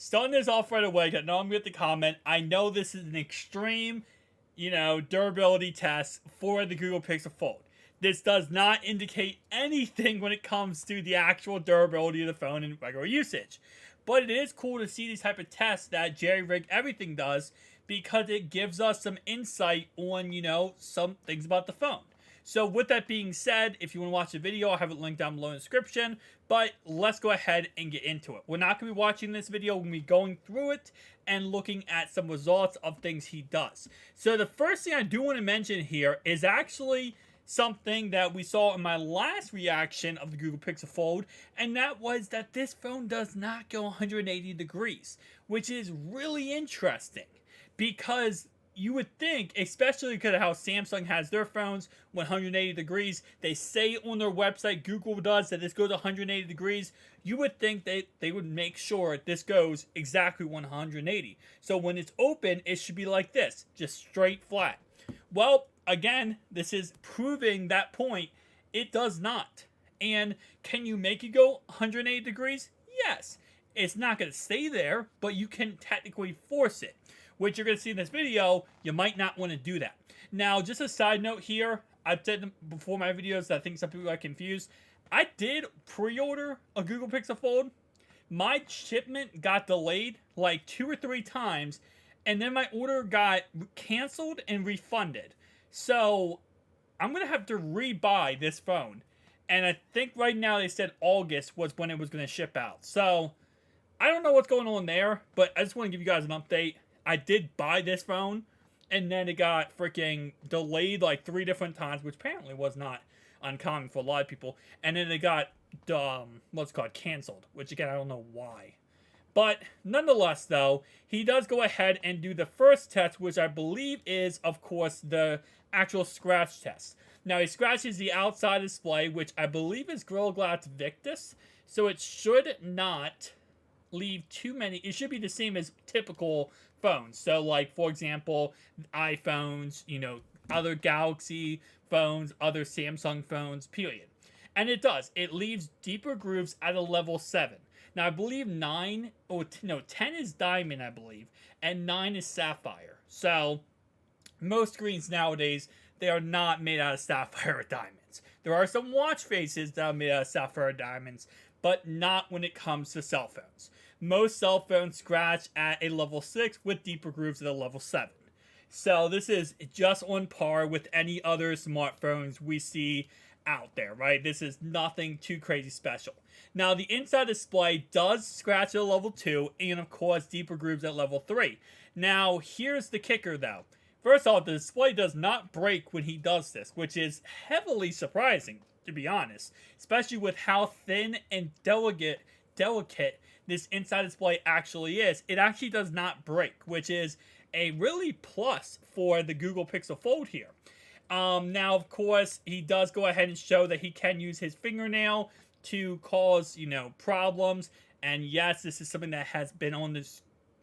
starting this off right away, I know I'm going to comment. I know this is an extreme, durability test for the Google Pixel Fold. This does not indicate anything when it comes to the actual durability of the phone in regular usage. But it is cool to see these type of tests that Jerry Rig Everything does because it gives us some insight on, some things about the phone. So with that being said, if you want to watch the video, I'll have it linked down below in the description. But let's go ahead and get into it. We're not going to be watching this video. We're going to be going through it and looking at some results of things he does. So the first thing I do want to mention here is actually something that we saw in my last reaction of the Google Pixel Fold, and that was that this phone does not go 180 degrees, which is really interesting because you would think, especially because of how Samsung has their phones 180 degrees, they say on their website, Google does, that this goes 180 degrees, you would think they would make sure this goes exactly 180. So when it's open, it should be like this, just straight flat. Well, again, this is proving that point. It does not. And can you make it go 180 degrees? Yes. It's not going to stay there, but you can technically force it, which you're going to see in this video. You might not want to do that. Now, just a side note here, I've said before my videos that I think some people are confused. I did pre-order a Google Pixel Fold. My shipment got delayed like 2 or 3 times, and then my order got canceled and refunded. So I'm going to have to rebuy this phone. And I think right now they said August was when it was going to ship out. So I don't know what's going on there, but I just want to give you guys an update. I did buy this phone, and then it got freaking delayed like 3 different times, which apparently was not uncommon for a lot of people. And then it got, what's it called, canceled, which again, I don't know why. But nonetheless, though, he does go ahead and do the first test, which I believe is, of course, the actual scratch test. Now, he scratches the outside display, which I believe is Gorilla Glass Victus, so it should not leave too many. It should be the same as typical phones. So, like, for example, iPhones, other Galaxy phones, other Samsung phones, period. And it does. It leaves deeper grooves at a level 7. Now, I believe 10 is diamond, I believe, and 9 is sapphire. So, most screens nowadays, they are not made out of sapphire or diamonds. There are some watch faces that are made out of sapphire or diamonds, but not when it comes to cell phones. Most cell phones scratch at a level 6 with deeper grooves at a level 7. So, this is just on par with any other smartphones we see out there, right? This is nothing too crazy special. Now, the inside display does scratch at level 2, and of course, deeper grooves at level 3. Now, here's the kicker, though. First off, the display does not break when he does this, which is heavily surprising, to be honest. Especially with how thin and delicate this inside display actually is. It actually does not break, which is a really plus for the Google Pixel Fold here. Now, of course, he does go ahead and show that he can use his fingernail to cause, problems. And yes, this is something that has been on the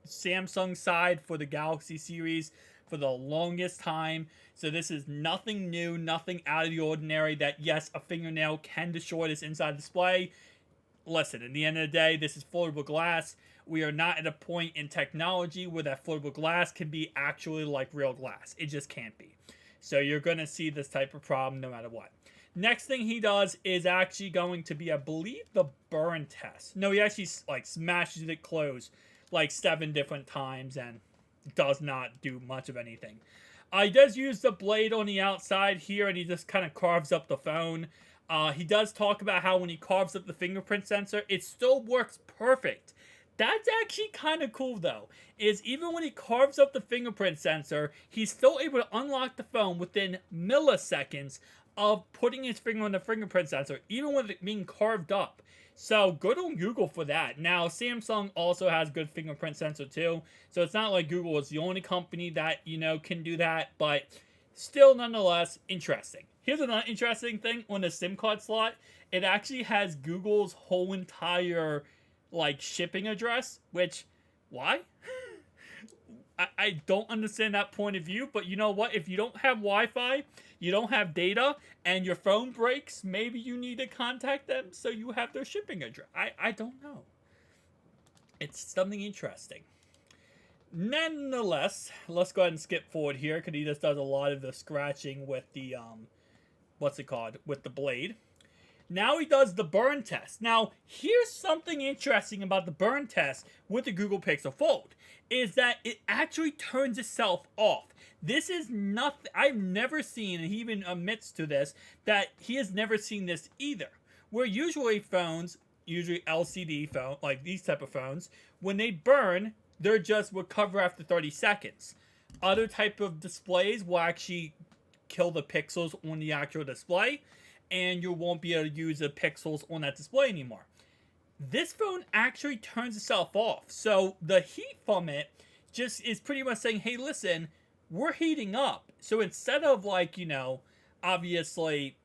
Samsung side for the Galaxy series for the longest time. So this is nothing new, nothing out of the ordinary that, yes, a fingernail can destroy this inside display. Listen, at the end of the day, this is floatable glass. We are not at a point in technology where that floatable glass can be actually like real glass. It just can't be. So you're going to see this type of problem no matter what. Next thing he does is actually going to be, I believe, the burn test. No, he actually smashes it closed like 7 different times and does not do much of anything. He does use the blade on the outside here, and he just kind of carves up the phone. He does talk about how when he carves up the fingerprint sensor, it still works perfect. That's actually kind of cool, though, is even when he carves up the fingerprint sensor, he's still able to unlock the phone within milliseconds of putting his finger on the fingerprint sensor, even with it being carved up. So, good on Google for that. Now, Samsung also has good fingerprint sensor, too, so it's not like Google is the only company that, can do that, but still, nonetheless, interesting. Here's another interesting thing on the SIM card slot. It actually has Google's whole entire shipping address, which, why? I don't understand that point of view, but you know what? If you don't have Wi-Fi, you don't have data, and your phone breaks, maybe you need to contact them so you have their shipping address. I don't know. It's something interesting. Nonetheless, let's go ahead and skip forward here because he just does a lot of the scratching with the what's it called, with the blade. Now he does the burn test. Now, here's something interesting about the burn test with the Google Pixel Fold, is that it actually turns itself off. This is nothing, I've never seen, and he even admits to this, that he has never seen this either. Where usually phones, usually LCD phone, like these type of phones, when they burn, they're just recover after 30 seconds. Other type of displays will actually kill the pixels on the actual display, and you won't be able to use the pixels on that display anymore. This phone actually turns itself off. So the heat from it just is pretty much saying, hey, listen, we're heating up. So instead of, like, obviously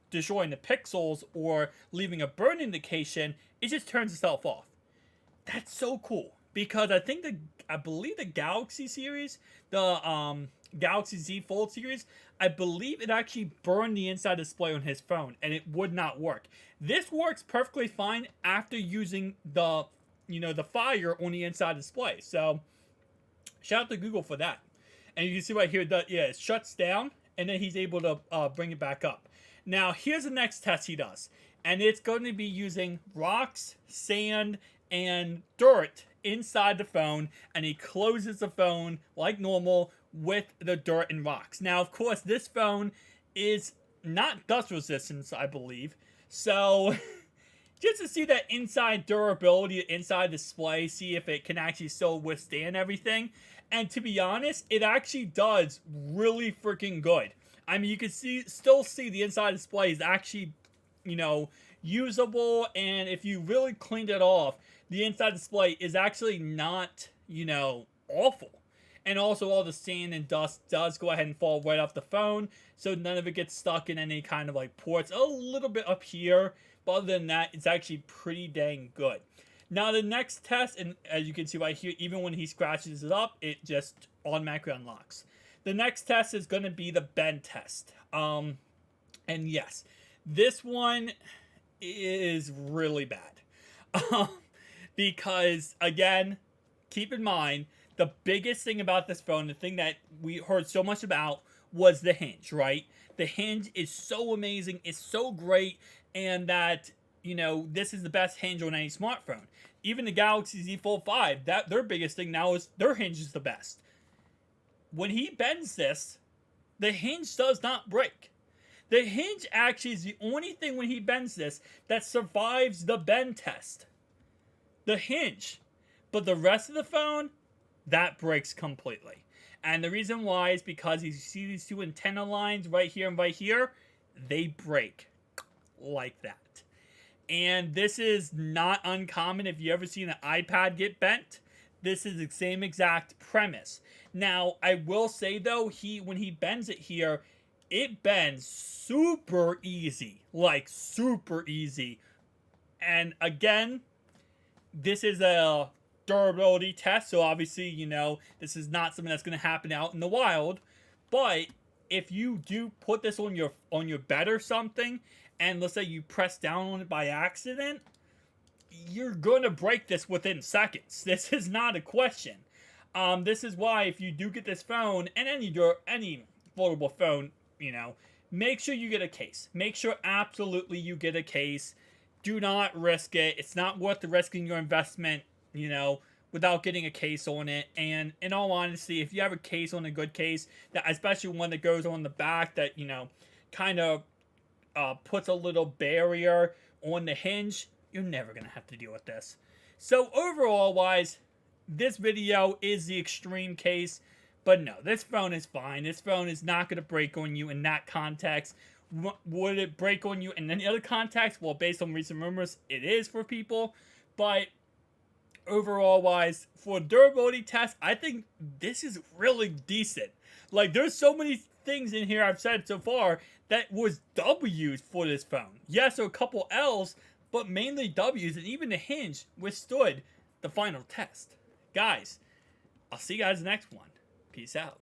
destroying the pixels or leaving a burn indication, it just turns itself off. That's so cool. Because I believe the Galaxy series, the Galaxy Z Fold series, I believe it actually burned the inside display on his phone and it would not work. This works perfectly fine after using the fire on the inside display. So shout out to Google for that. And you can see right here that it shuts down and then he's able to bring it back up. Now here's the next test he does, and it's going to be using rocks, sand, and dirt inside the phone, and he closes the phone like normal with the dirt and rocks. Now, of course, this phone is not dust resistant, I believe. So, just to see that inside durability, inside display, see if it can actually still withstand everything. And to be honest, it actually does really freaking good. I mean, you can still see the inside display is actually, usable, and if you really cleaned it off, the inside display is actually not, awful. And also all the sand and dust does go ahead and fall right off the phone, so none of it gets stuck in any kind of like ports. A little bit up here, but other than that, it's actually pretty dang good. Now the next test, and as you can see right here, even when he scratches it up, it just automatically unlocks. The next test is going to be the bend test. And yes, this one is really bad. Because, again, keep in mind, the biggest thing about this phone, the thing that we heard so much about, was the hinge, right? The hinge is so amazing, it's so great, and that, this is the best hinge on any smartphone. Even the Galaxy Z Fold 5, their biggest thing now is their hinge is the best. When he bends this, the hinge does not break. The hinge actually is the only thing when he bends this that survives the bend test. The hinge. But the rest of the phone, that breaks completely. And the reason why is because you see these two antenna lines right here and right here, they break like that. And this is not uncommon. If you ever seen an iPad get bent, this is the same exact premise. Now, I will say though, when he bends it here, it bends super easy. Like, super easy. And again, this is a durability test, so obviously, this is not something that's going to happen out in the wild. But if you do put this on your bed or something, and let's say you press down on it by accident, you're going to break this within seconds. This is not a question. This is why if you do get this phone, and any foldable phone, make sure you get a case. Make sure absolutely you get a case. Do not risk it. It's not worth the risking your investment, without getting a case on it. And in all honesty, if you have a case on a good case, that especially one that goes on the back that, kind of puts a little barrier on the hinge, you're never going to have to deal with this. So overall wise, this video is the extreme case. But no, this phone is fine. This phone is not going to break on you in that context. Would it break on you in any other context? Well, based on recent rumors, it is for people. But overall wise, for durability test, I think this is really decent. Like, there's so many things in here I've said so far that was W's for this phone. Yes, there are a couple L's, but mainly W's, and even the hinge withstood the final test. Guys, I'll see you guys next one. Peace out.